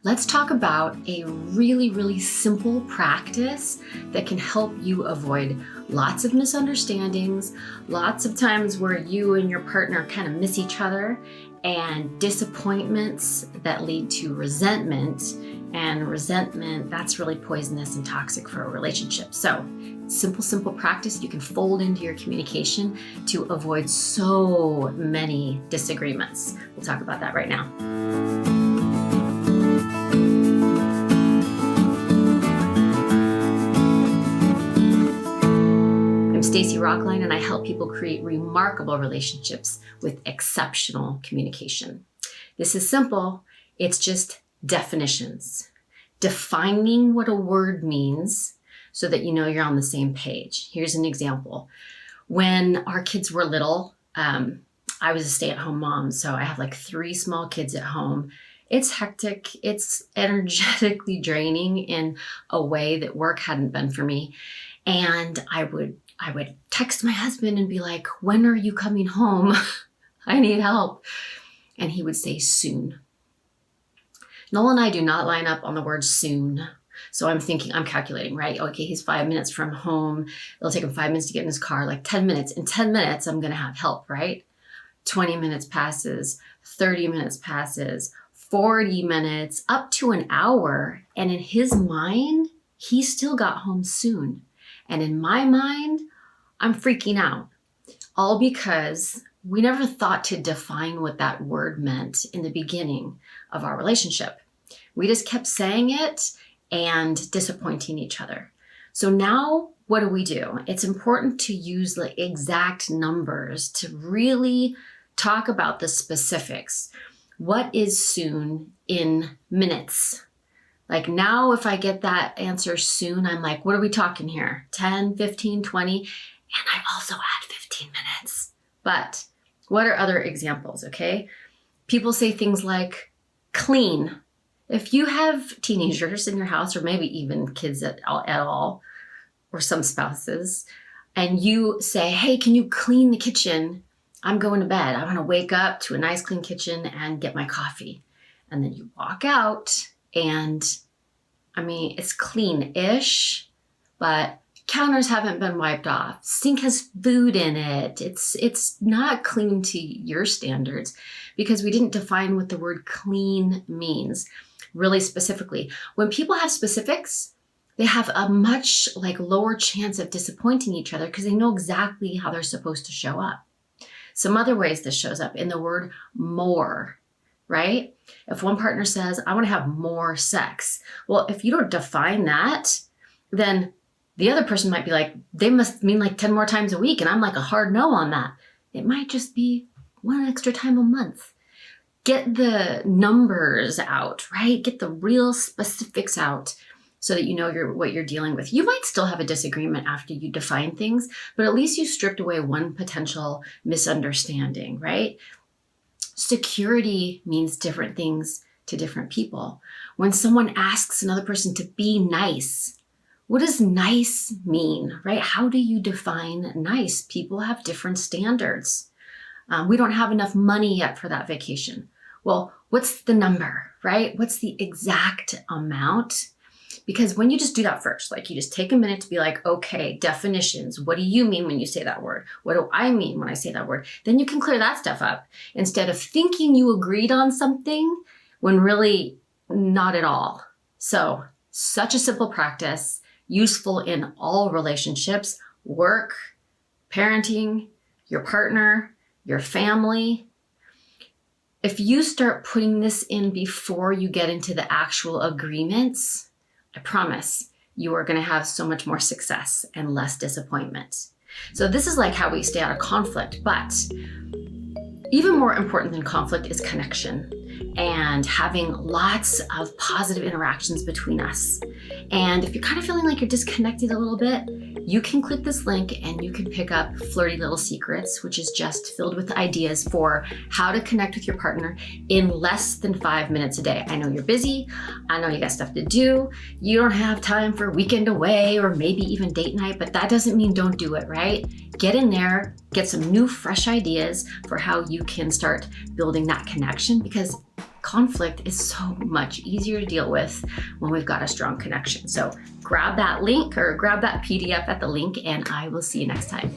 Let's talk about a really, really simple practice that can help you avoid lots of misunderstandings, lots of times where you and your partner kind of miss each other, and disappointments that lead to resentment. And resentment, that's really poisonous and toxic for a relationship. So simple practice you can fold into your communication to avoid so many disagreements. We'll talk about that right now. I'm Stacy Rocklein, and I help people create remarkable relationships with exceptional communication. This is simple. It's just definitions. Defining what a word means so that you know you're on the same page. Here's an example. When our kids were little, I was a stay-at-home mom, so I have like 3 small kids at home. It's hectic. It's energetically draining in a way that work hadn't been for me. And I would text my husband and be like, "When are you coming home? I need help." And he would say, "Soon." Noel and I do not line up on the word soon. So I'm calculating, right? Okay, he's 5 minutes from home. It'll take him 5 minutes to get in his car, like 10 minutes. In 10 minutes, I'm going to have help, right? 20 minutes passes, 30 minutes passes, 40 minutes, up to an hour. And in his mind, he still got home soon. And in my mind, I'm freaking out. All because we never thought to define what that word meant in the beginning of our relationship. We just kept saying it and disappointing each other. So now what do? It's important to use the exact numbers to really talk about the specifics. What is soon in minutes? Like now, if I get that answer soon, I'm like, what are we talking here? 10, 15, 20, and I also add 15 minutes. But what are other examples, okay? People say things like clean. If you have teenagers in your house, or maybe even kids at all, or some spouses, and you say, "Hey, can you clean the kitchen? I'm going to bed. I want to wake up to a nice clean kitchen and get my coffee." And then you walk out and, it's clean-ish, but counters haven't been wiped off. Sink has food in it. It's not clean to your standards because we didn't define what the word clean means really specifically. When people have specifics, they have a much lower chance of disappointing each other because they know exactly how they're supposed to show up. Some other ways this shows up in the word more, right? If one partner says, "I want to have more sex," well, if you don't define that, then the other person might be like, they must mean 10 more times a week. And I'm like a hard no on that. It might just be one extra time a month. Get the numbers out, right? Get the real specifics out so that you know what you're dealing with. You might still have a disagreement after you define things, but at least you stripped away one potential misunderstanding, right? Security means different things to different people. When someone asks another person to be nice, what does nice mean, right? How do you define nice? People have different standards. We don't have enough money yet for that vacation. Well, what's the number, right? What's the exact amount? Because when you just do that first, you just take a minute to be like, okay, definitions. What do you mean when you say that word? What do I mean when I say that word? Then you can clear that stuff up instead of thinking you agreed on something when really not at all. So such a simple practice, useful in all relationships, work, parenting, your partner, your family. If you start putting this in before you get into the actual agreements, I promise you are going to have so much more success and less disappointment. So this is how we stay out of conflict, but even more important than conflict is connection and having lots of positive interactions between us. And if you're kind of feeling like you're disconnected a little bit, you can click this link and you can pick up Flirty Little Secrets, which is just filled with ideas for how to connect with your partner in less than 5 minutes a day. I know you're busy. I know you got stuff to do. You don't have time for weekend away or maybe even date night, but that doesn't mean don't do it, right? Get in there, get some new fresh ideas for how you can start building that connection, because conflict is so much easier to deal with when we've got a strong connection. So grab that link or grab that PDF at the link, and I will see you next time.